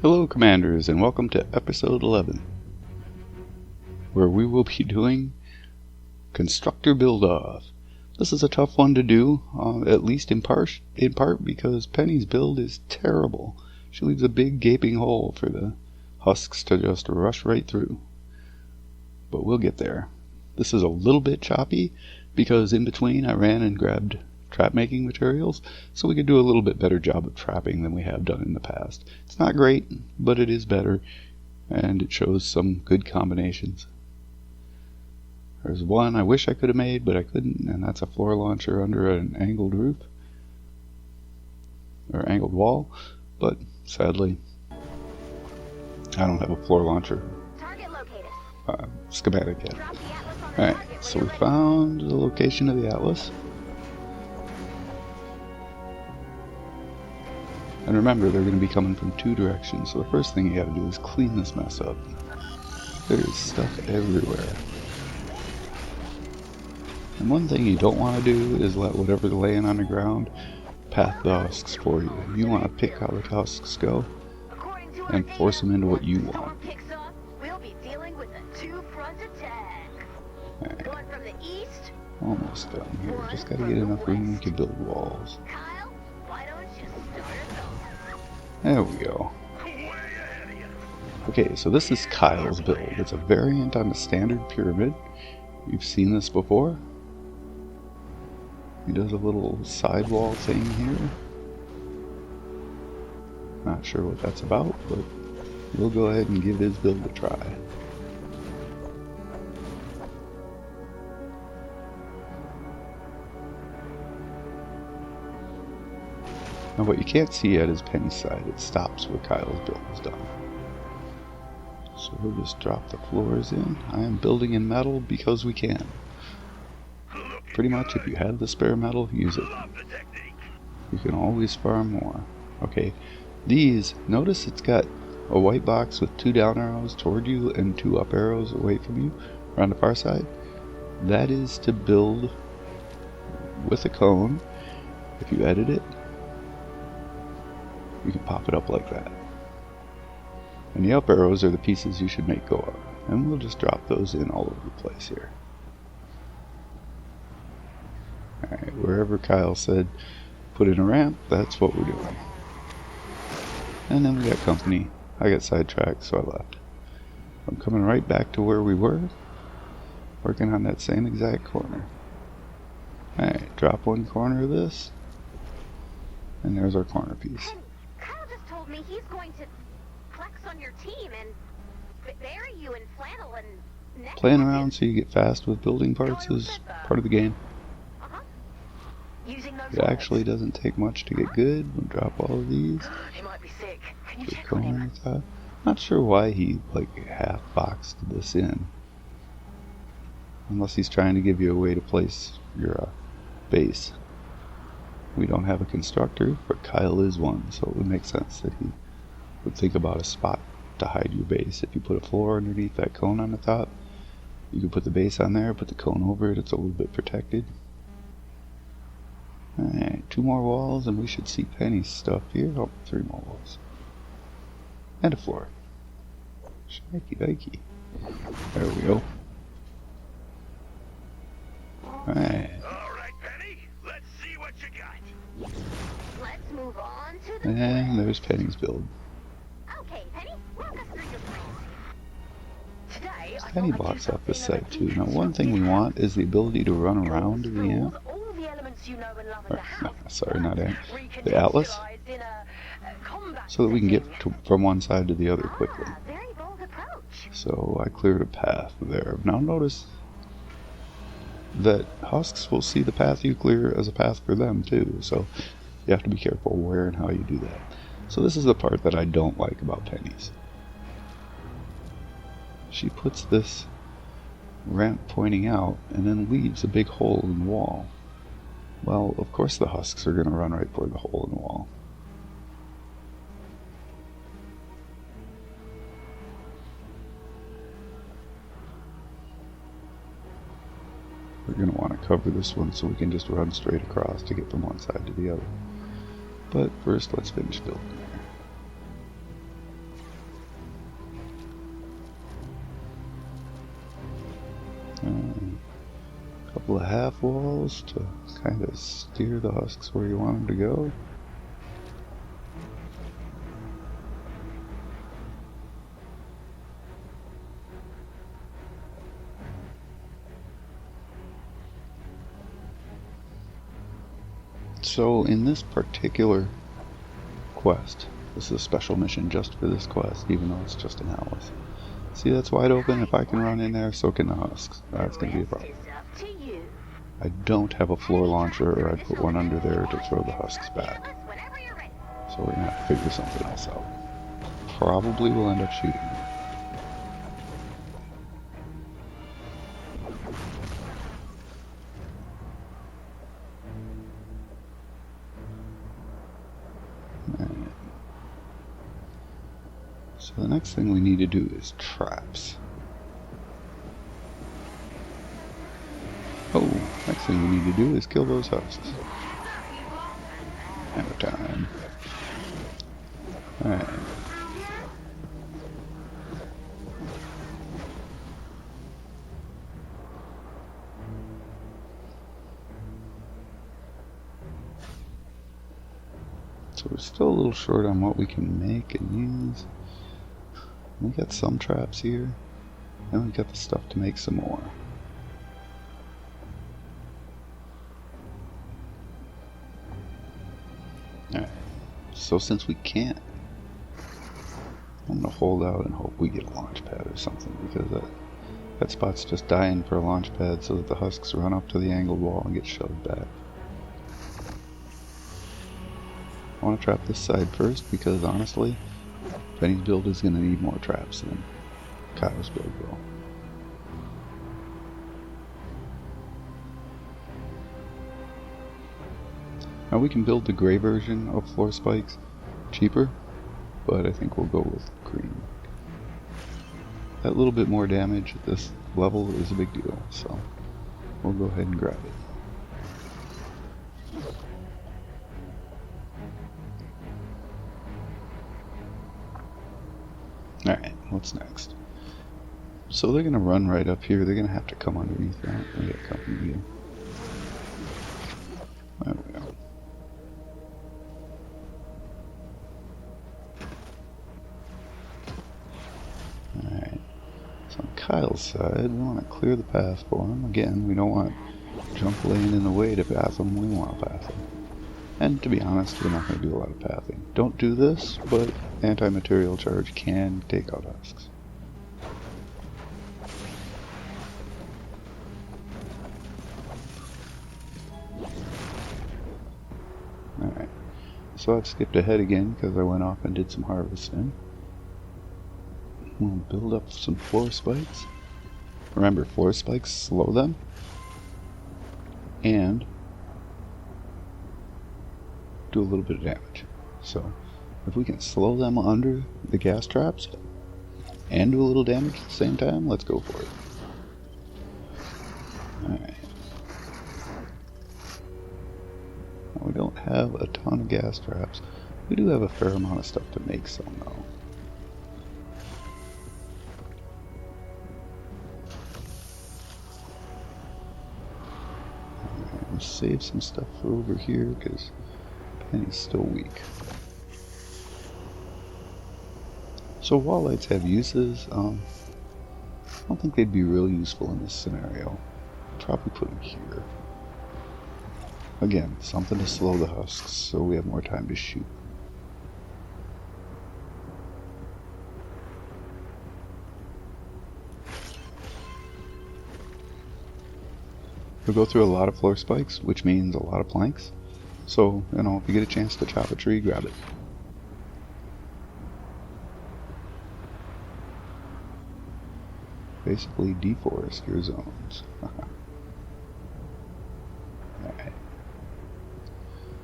Hello Commanders, and welcome to Episode 11, where we will be doing Constructor Build Off. This is a tough one to do, at least in part because Penny's build is terrible. She leaves a big gaping hole for the husks to just rush right through. But we'll get there. This is a little bit choppy because in between I ran and grabbed trap making materials so we could do a little bit better job of trapping than we have done in the past. It's not great, but it is better, and it shows some good combinations. There's one I wish I could have made, but I couldn't, and that's a floor launcher under an angled roof, or angled wall, but sadly I don't have a floor launcher schematic yet. Alright, so we found the location of the atlas. And remember, they're going to be coming from two directions, so the first thing you got to do is clean this mess up. There's stuff everywhere. And one thing you don't want to do is let whatever's laying on the ground path the husks for you. You want to pick how the husks go and force them into what you want. Alright. Almost done here. Just got to get enough room to build walls. There we go. Okay, so this is Kyle's build. It's a variant on the standard pyramid. You've seen this before. He does a little sidewall thing here. Not sure what that's about, but we'll go ahead and give his build a try. Now what you can't see yet is Penny's side. It stops where Kyle's build is done. So we'll just drop the floors in. I am building in metal because we can. Pretty much if you have the spare metal, use it. You can always farm more. Okay, these, notice it's got a white box with 2 down arrows toward you and 2 up arrows away from you around the far side. That is to build with a cone. If you edit it, you can pop it up like that. And the up arrows are the pieces you should make go up. And we'll just drop those in all over the place here. Alright, wherever Kyle said put in a ramp, that's what we're doing. And then we got company. I got sidetracked, so I left. I'm coming right back to where we were, working on that same exact corner. Alright, drop one corner of this, and there's our corner piece. He's going to flex on your team and bury you in flannel and neck. Playing around so you get fast with building parts is part of the game. It actually doesn't take much to get good. We'll drop all of these. He might be sick. Can you check on him? Not sure why he half boxed this in. Unless he's trying to give you a way to place your base. We don't have a constructor, but Kyle is one, so it would make sense that he would think about a spot to hide your base. If you put a floor underneath that cone on the top, you can put the base on there, put the cone over it, it's a little bit protected. Alright, 2 more walls and we should see Penny's stuff here. Oh, 3 more walls. And a floor. Shaky bakey. There we go. Alright. Let's move on to the and there's Penny's build. Okay, Penny, walk us through your plan. Today, Penny blocks off this side too. Now one thing we want is the ability to run around the amp. Sorry, not amp. The atlas. So that we can get from one side to the other quickly. So I cleared a path there. Now notice that husks will see the path you clear as a path for them too, so you have to be careful where and how you do that. So this is the part that I don't like about Penny's. She puts this ramp pointing out and then leaves a big hole in the wall. Well, of course the husks are going to run right for the hole in the wall. We're going to want to cover this one so we can just run straight across to get from one side to the other. But first, let's finish building there. couple of half walls to kind of steer the husks where you want them to go. So in this particular quest, this is a special mission just for this quest, even though it's just an house. See, that's wide open. If I can run in there, so can the husks. That's going to be a problem. I don't have a floor launcher, or I'd put one under there to throw the husks back. So we're going to have to figure something else out. Probably will end up shooting them. So the next thing we need to do is traps. Oh, next thing we need to do is kill those husks. Hammer time. Alright. So we're still a little short on what we can make and use. We got some traps here, and we got the stuff to make some more. Alright, so since we can't, I'm gonna hold out and hope we get a launch pad or something, because that spot's just dying for a launch pad so that the husks run up to the angled wall and get shoved back. I want to trap this side first because honestly, Benny's build is going to need more traps than Kyle's build will. Now we can build the gray version of floor spikes cheaper, but I think we'll go with green. That little bit more damage at this level is a big deal, so we'll go ahead and grab it. Alright, what's next? So they're going to run right up here. They're going to have to come underneath that. We got company view. There we go. Alright. So on Kyle's side, we want to clear the path for him. Again, we don't want jump lane in the way to path him. We want to path him. And to be honest, we're not going to do a lot of pathing. Don't do this, but anti-material charge can take out husks. Alright, so I've skipped ahead again because I went off and did some harvesting. We'll build up some floor spikes. Remember, floor spikes slow them. And do a little bit of damage. So if we can slow them under the gas traps and do a little damage at the same time, let's go for it. Alright. We don't have a ton of gas traps. We do have a fair amount of stuff to make some though. Alright, we'll save some stuff for over here because Penny's still weak. So wall lights have uses. I don't think they'd be really useful in this scenario. Probably put them here. Again, something to slow the husks so we have more time to shoot. We'll go through a lot of floor spikes, which means a lot of planks. So, you know, if you get a chance to chop a tree, grab it. Basically, deforest your zones. Alright.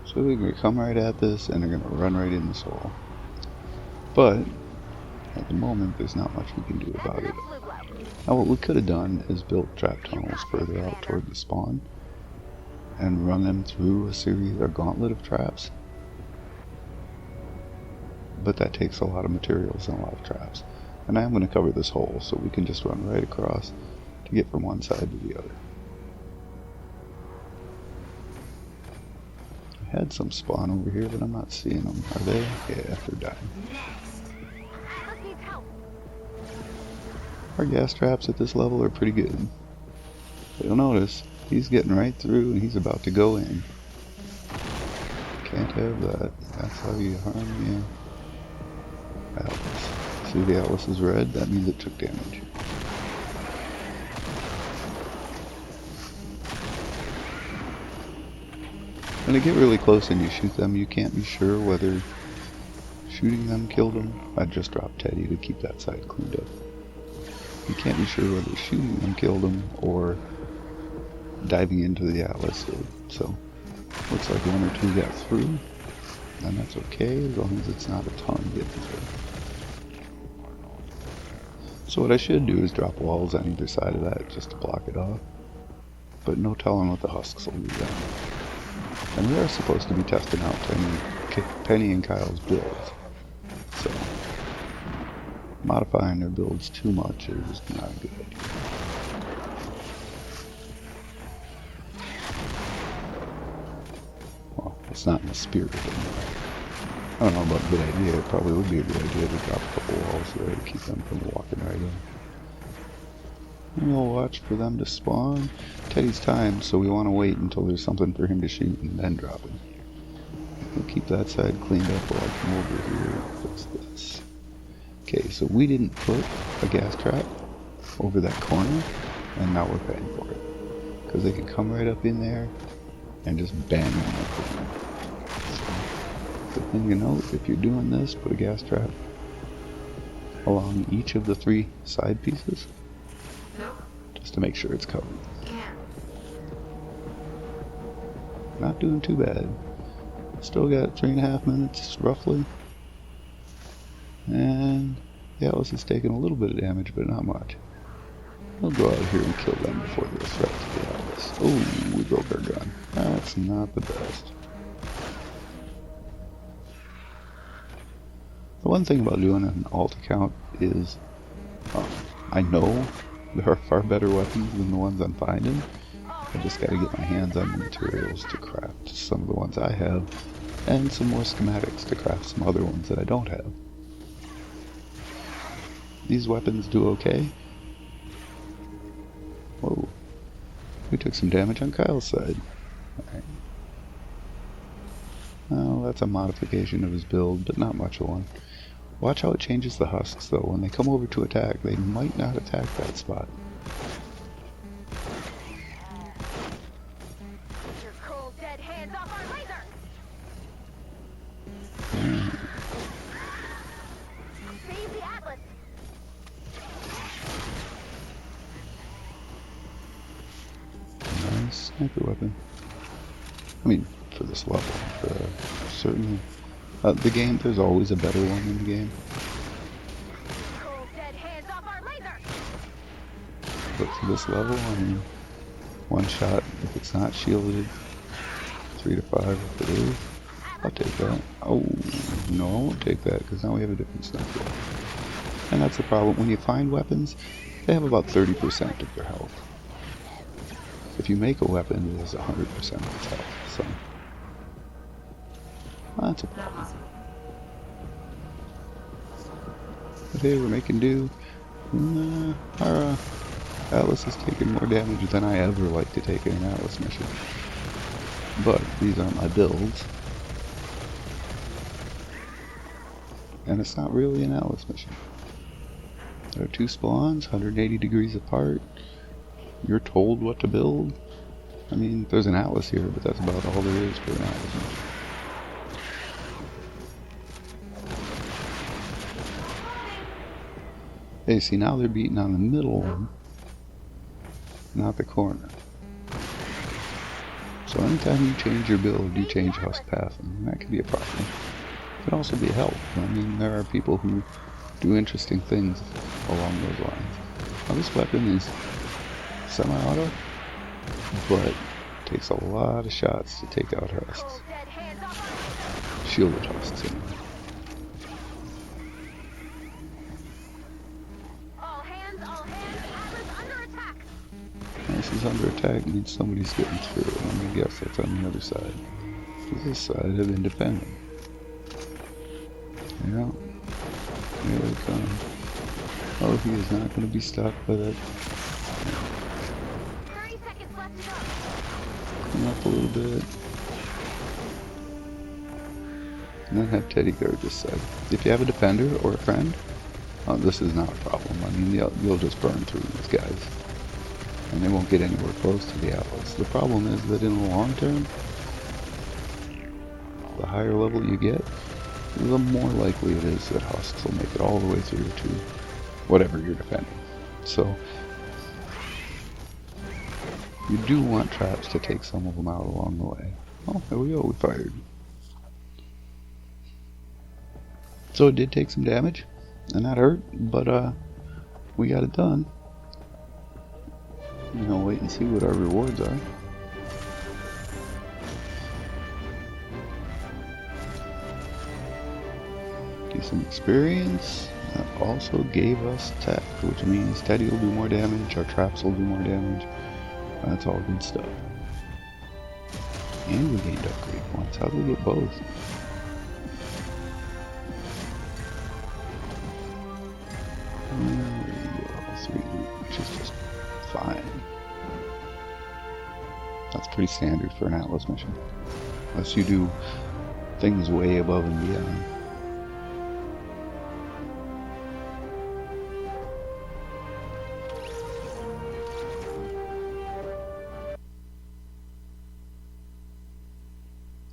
So they're going to come right at this, and they're going to run right in this hole. But, at the moment, there's not much we can do about it. Now, what we could have done is built trap tunnels further out toward the spawn, and run them through a gauntlet of traps. But that takes a lot of materials and a lot of traps. And I am going to cover this hole so we can just run right across to get from one side to the other. had some spawn over here, but I'm not seeing them. Are they? Yeah, they're dying. Atlas needs help. Our gas traps at this level are pretty good. But you'll notice, he's getting right through and he's about to go in. Can't have that. That's how you harm the Atlas. See, the Atlas is red, that means it took damage. When they get really close and you shoot them, you can't be sure whether shooting them killed them. I just dropped Teddy to keep that side cleaned up. You can't be sure whether shooting them killed them or diving into the Atlas did. So, looks like one or two got through, and that's okay as long as it's not a ton getting through. So what I should do is drop walls on either side of that just to block it off. But no telling what the husks will do then. And we are supposed to be testing out Penny and Kyle's builds. So, modifying their builds too much is not a good idea. Well, it's not in the spirit of it. I don't know about a good idea. It probably would be a good idea to drop a couple walls there to keep them from walking right in. And we'll watch for them to spawn. Teddy's timed, so we want to wait until there's something for him to shoot and then drop him. We'll keep that side cleaned up while I come over here and fix this. Okay, so we didn't put a gas trap over that corner, and now we're paying for it. Because they can come right up in there and just bang on that corner. So, the thing to note, if you're doing this, put a gas trap along each of the 3 side pieces. Just to make sure it's covered. Not doing too bad. Still got 3.5 minutes, roughly. And the Atlas is taking a little bit of damage, but not much. We'll go out here and kill them before they're a threat to the Atlas. Oh, we broke our gun. That's not the best. The one thing about doing an alt account is I know there are far better weapons than the ones I'm finding. I just gotta get my hands on the materials to craft some of the ones I have, and some more schematics to craft some other ones that I don't have. These weapons do okay. Whoa. We took some damage on Kyle's side. Alright. Well, that's a modification of his build, but not much of one. Watch how it changes the husks, though. When they come over to attack, they might not attack that spot. Get your cold, dead hands off our laser! Save the Atlas! Nice sniper weapon. I mean, for this level, certainly. The game, there's always a better one in the game. Cold, dead hands off our laser! But for this level, I mean, one shot if it's not shielded, 3 to 5 if it is. I'll take that. Oh, no, I won't take that because now we have a different sniper. And that's the problem. When you find weapons, they have about 30% of their health. If you make a weapon, it has 100% of its health. So that's a problem. But hey, we're making do. Our Atlas is taking more damage than I ever like to take in an Atlas mission. But these aren't my builds. And it's not really an Atlas mission. There are 2 spawns, 180 degrees apart. You're told what to build. I mean, there's an Atlas here, but that's about all there is for an Atlas mission. Hey, see, now they're beating on the middle one, not the corner. So anytime you change your build, you change husk path, and that can be a problem. It can also be a help. I mean, there are people who do interesting things along those lines. Now, this weapon is semi-auto, but takes a lot of shots to take out husks. Shielded husks, anyway. This is under attack means somebody's getting through. I'm gonna guess that's on the other side. This side have been defending. Yeah. Here they come. Oh, he is not going to be stopped by that. 30 seconds left to go. Come up a little bit. And then have Teddy guard this side. If you have a defender or a friend, this is not a problem. I mean, you'll just burn through these guys. And they won't get anywhere close to the allies. The problem is that in the long term, the higher level you get, the more likely it is that husks will make it all the way through to whatever you're defending. So, you do want traps to take some of them out along the way. Oh, there we go, we fired. So it did take some damage, and that hurt, but we got it done. You know, wait and see what our rewards are. Get some experience. That also gave us tech, which means Teddy will do more damage, our traps will do more damage. That's all good stuff. And we gained upgrade points. How do we get both? Level 3, which is just fine. That's pretty standard for an Atlas mission. Unless you do things way above and beyond.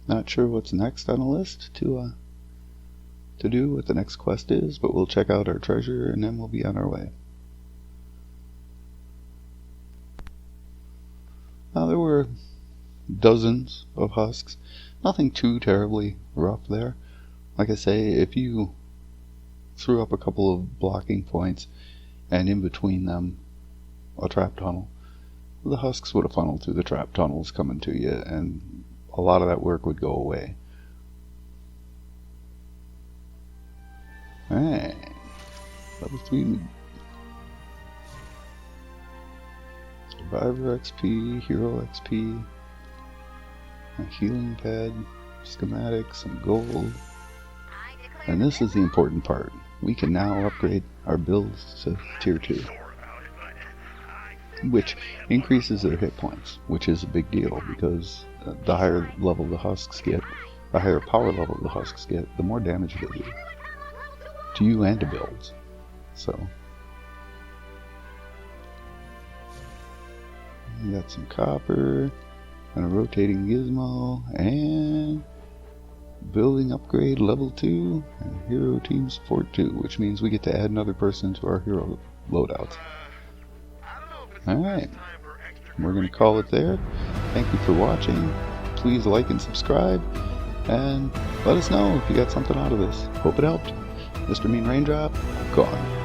Not sure what's next on the list to do, what the next quest is, but we'll check out our treasure and then we'll be on our way. Now there were dozens of husks, nothing too terribly rough there. Like I say, if you threw up a couple of blocking points and in between them a trap tunnel, the husks would have funneled through the trap tunnels coming to you, and a lot of that work would go away. Alright, level 3 Survivor XP, Hero XP, a healing pad, schematic, some gold. And this is the important part. We can now upgrade our builds to tier 2, which increases their hit points, which is a big deal because the higher level the husks get, the higher power level the husks get, the more damage they do to you and to builds. So we got some copper and a rotating gizmo and building upgrade level 2 and hero team support 2, which means we get to add another person to our hero loadouts. Alright, we're going to call it there. Thank you for watching. Please like and subscribe, and let us know if you got something out of this. Hope it helped. Mr. Mean Raindrop, gone.